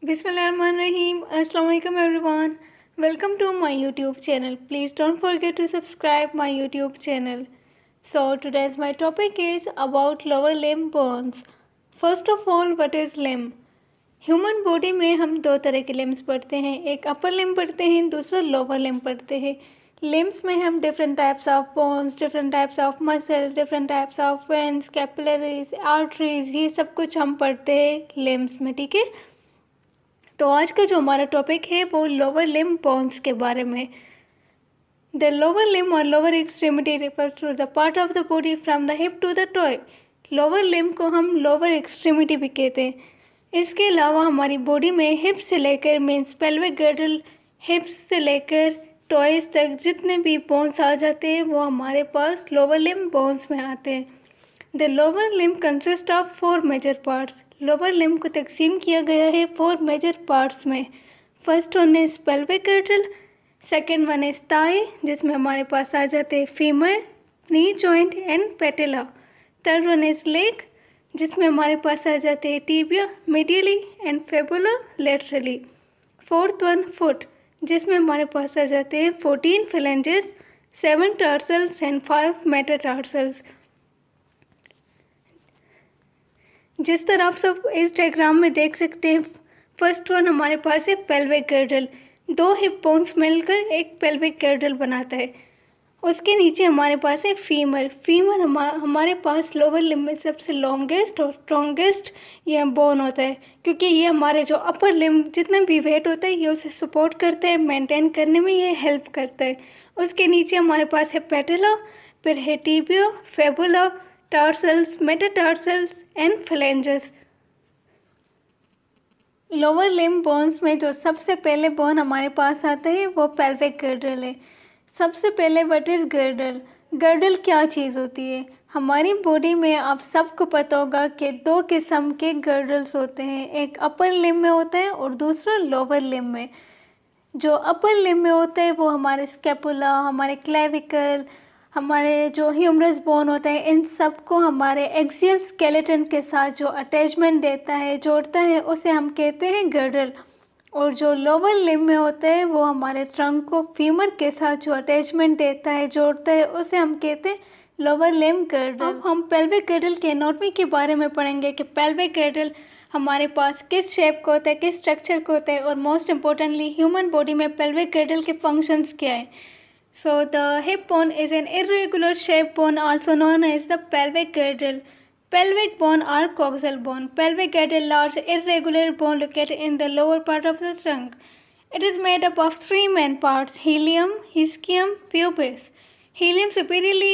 Bismillahirrahmanirrahim. Assalamualaikum everyone. Welcome to my YouTube channel. Please don't forget to subscribe my YouTube channel. So today's my topic is about lower limb bones. First of all, what is limb? Human body में हम दो तरह के limbs पढ़ते हैं, एक upper limb पढ़ते हैं, दूसरा लोअर लिम्ब पढ़ते हैं। लिम्स में हम different types of bones, different types of muscle, different types of veins, capillaries, arteries, ये सब कुछ हम पढ़ते हैं लिम्स में, ठीक है। तो आज का जो हमारा टॉपिक है वो लोअर लिम्ब बोन्स के बारे में। द लोअर लिम्ब और lower extremity refers to the part of the body from the hip to the toe. Lower limb को हम लोअर एक्सट्रीमिटी भी कहते हैं। इसके अलावा हमारी बॉडी में हिप से लेकर मीन्स पेल्विक गर्डल, हिप्स से लेकर टॉयज तक जितने भी बोन्स आ जाते हैं वो हमारे पास लोअर लिम्ब बोन्स में आते हैं। The lower limb consist of 4 major parts. Lower limb को तकसीम किया गया है 4 मेजर पार्ट्स में। First one is pelvic girdle, second one is thigh जिसमें हमारे पास आ जाते हैं femur, knee joint and patella. Third one is leg जिसमें हमारे पास आ जाते हैं tibia medially and fibula laterally. Fourth one foot जिसमें हमारे पास आ जाते हैं 14 phalanges, 7 tarsals एंड 5 metatarsals। जिस तरह आप सब इस डायग्राम में देख सकते हैं, फर्स्ट वन हमारे पास है पेल्विक गर्डल। 2 हिप बोन्स मिलकर एक पेल्विक गर्डल बनाता है। उसके नीचे हमारे पास है फीमर। फीमर हमारे पास लोअर लिम्ब में सबसे लॉन्गेस्ट और स्ट्रॉन्गेस्ट ये बोन होता है, क्योंकि ये हमारे जो अपर लिम्ब जितना भी वेट होता है ये उसे सपोर्ट करता है, मेंटेन करने में ये हेल्प करता है। उसके नीचे हमारे पास है पेटेला, फिर है tibia, fabula, tarsals, metatarsals and flanges. Lower limb bones में जो सबसे पहले बोन हमारे पास आता है वो पेल्विक गर्डल है। सबसे पहले व्हाट इज़ गर्डल? गर्डल क्या चीज़ होती है? हमारी बॉडी में आप सबको पता होगा कि 2 किस्म के गर्डल्स होते हैं, एक अपर लिम्ब में होता है और दूसरा लोअर लिम्ब में। जो अपर लिम्ब में होता है वो हमारे स्कैपुला, हमारे क्लेविकल, हमारे जो ह्यूमरस बोन होता है, इन सब को हमारे एक्सियल स्केलेटन के साथ जो अटैचमेंट देता है, जोड़ता है, उसे हम कहते हैं गर्डल। और जो लोअर लिम्ब में होता है वो हमारे ट्रंक को फीमर के साथ जो अटैचमेंट देता है, जोड़ता है, उसे हम कहते हैं लोअर लिम्ब गर्डल। अब हम पेल्विक गर्डल के एनाटॉमी के बारे में पढ़ेंगे कि पेल्विक गर्डल हमारे पास किस शेप का होता है, किस स्ट्रक्चर का होता है, और मोस्ट इम्पोर्टेंटली ह्यूमन बॉडी में पेल्विक गर्डल के फंक्शंस क्या है। So the hip bone is an irregular shaped bone also known as the pelvic girdle. Pelvic bone or coxal bone. Pelvic girdle large irregular bone located in the lower part of the trunk. It is made up of 3 main parts: ilium, ischium, pubis. Ilium superiorly,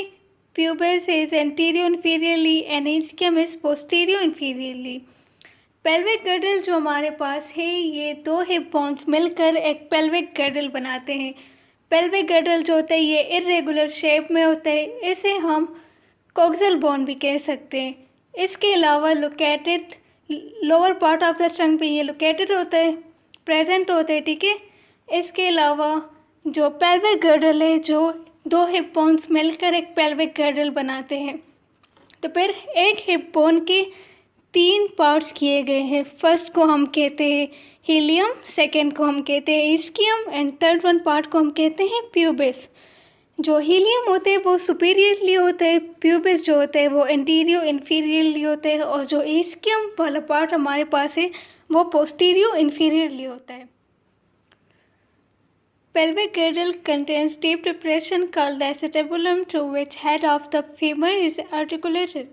pubis is anterior inferiorly and ischium is posterior inferiorly. Pelvic girdle जो हमारे पास है ये 2 hip bones मिलकर एक pelvic girdle बनाते हैं। Pelvic girdle जो होता है ये इरेगुलर शेप में होता है, इसे हम कोक्सल बोन भी कह सकते हैं। इसके अलावा located lower part of the trunk पे ये लोकेटेड होता है, प्रेजेंट होता है, ठीक है। इसके अलावा जो पेल्विक गर्डल है, जो 2 हिप बोन्स मिलकर एक पेल्विक गर्डल बनाते हैं। तो फिर एक हिप बोन के 3 पार्ट्स किए गए हैं। फर्स्ट को हम कहते हैं हीलियम, सेकेंड को हम कहते हैं ischium and third one part को हम कहते हैं प्यूबिस। जो हीलियम होते हैं वो सुपीरियरली होता है, प्यूबिस जो होता है वो एंटीरियो इन्फीरियरली होता है, और जो इस्कियम वाला पार्ट हमारे पास है वो पोस्टीरियो इन्फीरियरली होता है। Pelvic girdle contains deep depression called the acetabulum through which head of the femur is articulated.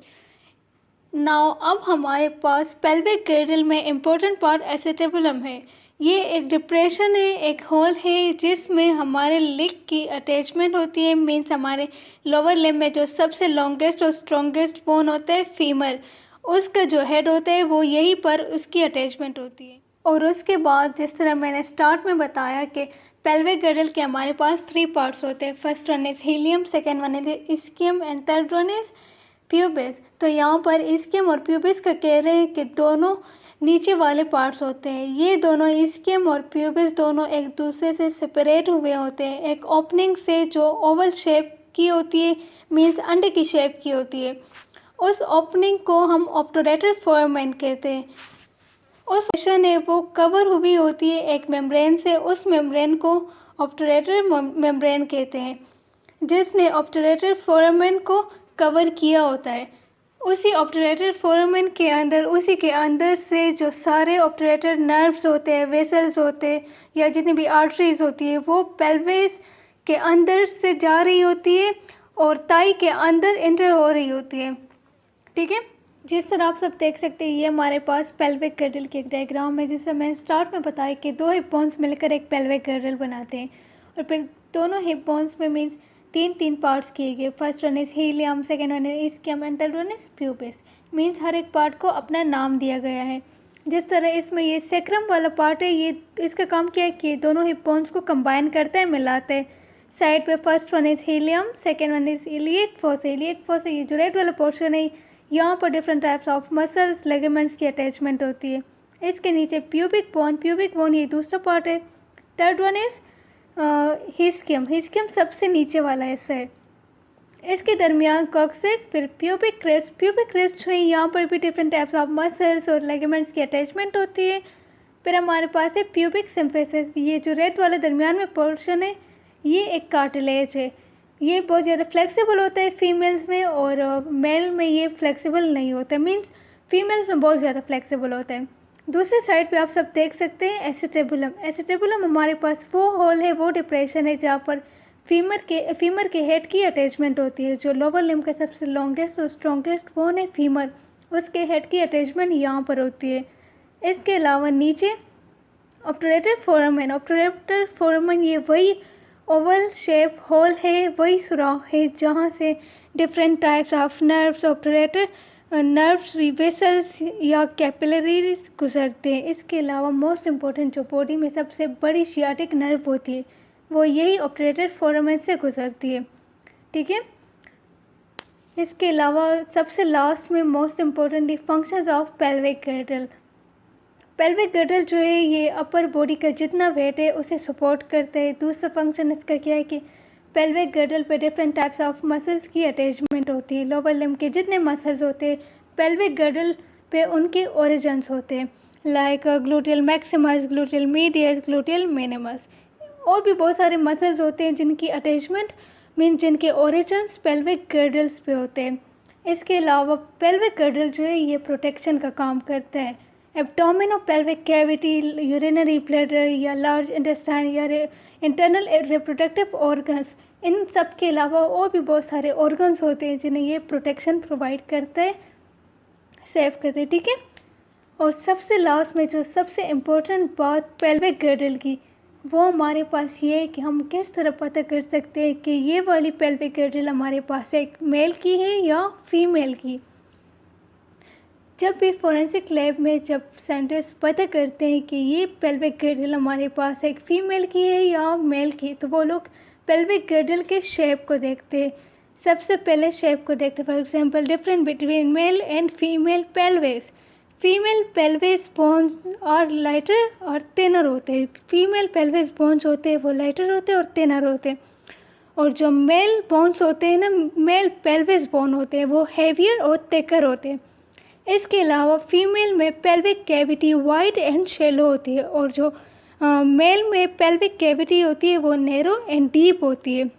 Now अब हमारे पास पेल्विक गर्डल में इम्पोर्टेंट पार्ट एसेटेबुलम है। ये एक डिप्रेशन है, एक होल है जिसमें हमारे लिग की अटैचमेंट होती है। मीन्स हमारे लोअर लिम्ब में जो सबसे लॉन्गेस्ट और स्ट्रॉन्गेस्ट बोन होता है फीमर, उसका जो हेड होता है वो यहीं पर उसकी अटैचमेंट होती है। और उसके बाद जिस तरह मैंने स्टार्ट में बताया कि पेल्विक गर्डल के हमारे पास 3 पार्ट्स होते हैं। First one is helium, second one is ischium and third one is pubis. तो यहाँ पर इस्कियम और प्यूबिस का कह रहे हैं कि दोनों नीचे वाले पार्ट्स होते हैं। ये दोनों इस्कियम और प्यूबिस दोनों एक दूसरे से सेपरेट हुए होते हैं एक ओपनिंग से जो ओवल शेप की होती है, मीन्स अंडे की शेप की होती है। उस ओपनिंग को हम ऑब्टूरेटर फोरामेन कहते हैं। उस पोर्शन है वो कवर हुई होती है एक मेम्ब्रेन से। उस मेम्ब्रेन को ऑब्टरेटर मेम्ब्रेन कहते हैं, जिसने ऑब्टरेटर फोरामेन को कवर किया होता है। उसी ऑब्टरेटर फोरामेन के अंदर, उसी के अंदर से जो सारे ऑब्टरेटर नर्व्स होते हैं, वेसल्स होते हैं या जितनी भी आर्टरीज होती है, वो पेल्विस के अंदर से जा रही होती है और ताई के अंदर एंटर हो रही होती है। ठीक है, जिस तरह आप सब देख सकते हैं, ये हमारे पास पेल्विक गर्डल की एक डायग्राम है, जिससे मैंने स्टार्ट में बताया कि दो हिप बोन्स मिलकर एक पेल्विक गर्डल बनाते हैं। और फिर दोनों हिप बोन्स में मीन्स तीन पार्ट्स किए गए। First one is helium, second one is ischium and third one is pubis. Means हर एक पार्ट को अपना नाम दिया गया है। जिस तरह इसमें ये सेक्रम वाला पार्ट है, ये इसका काम क्या है कि दोनों हिप बोन्स को कंबाइन करता है, मिलाते हैं। साइड पे first one is helium, second one is iliac fossa. Iliac fossa ये जो रेड वाला पोर्शन है, यहाँ पर different types of muscles, ligaments की अटैचमेंट होती है। इसके नीचे प्यूबिक बोन ये दूसरा पार्ट है। थर्ड वन इज हिस्कियम सबसे नीचे वाला हिस्सा है। इसके दरमियान कॉक्सिक्स, फिर प्यूबिक क्रेस्ट जो है, यहाँ पर भी डिफरेंट टाइप्स ऑफ मसल्स और लिगामेंट्स की अटैचमेंट होती है। फिर हमारे पास है प्यूबिक सिम्फिसिस। ये जो रेड वाला दरमियान में पोर्शन है, ये एक कार्टिलेज है। ये बहुत ज़्यादा फ्लेक्सिबल होता है फीमेल्स में, और मेल में ये फ्लेक्सिबल नहीं होता है। मीन्स फीमेल्स में बहुत ज़्यादा फ्लेक्सिबल होता है। दूसरी साइड पे आप सब देख सकते हैं एसिटेबुलम हमारे पास वो होल है, वो डिप्रेशन है जहाँ पर फीमर के हेड की अटैचमेंट होती है। जो लोअर लिम्ब का सबसे लॉन्गेस्ट और स्ट्रॉन्गेस्ट बोन है फीमर, उसके हेड की अटैचमेंट यहाँ पर होती है। इसके अलावा नीचे ऑब्टरेटर फोरामेन ये वही ओवल शेप होल है, वही सुराख है जहाँ से different types of nerves, obturator nerves, vessels या कैपिलरीज गुजरते हैं। इसके अलावा मोस्ट इम्पॉर्टेंट जो बॉडी में सबसे बड़ी शियाटिक नर्व होती है, वो यही ऑब्टरेटर फोरामेन से गुजरती है। ठीक है, इसके अलावा सबसे लास्ट में most importantly functions of pelvic girdle जो है, ये अपर बॉडी का जितना वेट है उसे सपोर्ट करता है। दूसरा फंक्शन इसका क्या है कि पेल्विक गर्डल पे डिफरेंट टाइप्स ऑफ मसल्स की अटैचमेंट होती है। लोअर लिम्ब के जितने मसल्स होते हैं पेल्विक गर्डल पे उनके ओरिजिन्स होते हैं, like gluteal Maximus, gluteal medius, gluteal minimus. और भी बहुत सारे मसल्स होते हैं जिनकी अटैचमेंट जिनके ओरिजिन्स पेल्विक गर्डल्स पे होते हैं। इसके अलावा पेल्विक गर्डल जो है, ये प्रोटेक्शन का काम करता है। एब्डोमेन और पेल्विक कैविटी, यूरिनरी ब्लैडर या लार्ज इंटेस्टाइन या इंटरनल रिप्रोडक्टिव ऑर्गन्स, इन सब के अलावा और भी बहुत सारे ऑर्गन्स होते हैं जिन्हें ये प्रोटेक्शन प्रोवाइड करते हैं, सेव करते हैं। ठीक है, और सबसे लास्ट में जो सबसे इम्पोर्टेंट बात पेल्विक गर्डल की, वो हमारे पास ये है कि हम किस तरह पता कर सकते हैं कि ये वाली पेल्विक गर्डल हमारे पास एक मेल की है या फीमेल की। जब भी फोरेंसिक लैब में जब साइंटिस्ट पता करते हैं कि ये पेल्विक गर्डल हमारे पास एक फ़ीमेल की है या मेल की, तो वो लोग पेल्विक गर्डल के शेप को देखते हैं। सबसे पहले शेप को देखते हैं। For example, different between male and female pelvis. Female pelvis bones और लाइटर और थिनर होते हैं। फीमेल पेल्विस बोन्स होते हैं वो लाइटर होते हैं और थिनर होते हैं। और जो मेल बोन्स होते हैं ना, मेल पेल्विस बोन होते हैं, वो हैवियर और थिकर होते हैं। इसके अलावा फीमेल में pelvic cavity wide and shallow होती है, और जो मेल में पेल्विक कैविटी होती है वो नैरो एंड डीप होती है।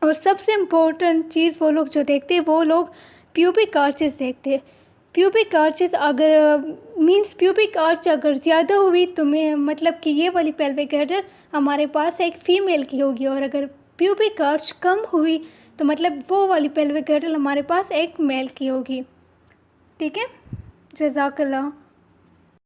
और सबसे इम्पोर्टेंट चीज़ वो लोग जो देखते हैं, वो लोग प्यूबिक आर्चेस देखते हैं। प्यूबिक आर्चेस अगर प्यूबिक आर्च अगर ज़्यादा हुई तो मतलब कि ये वाली पेल्विक गर्डल हमारे पास एक फ़ीमेल की होगी, और अगर प्यूबिक आर्च कम हुई तो मतलब वो वाली पेल्विक गर्डल हमारे पास एक मेल की होगी। ठीक है, जज़ाकल्लाह।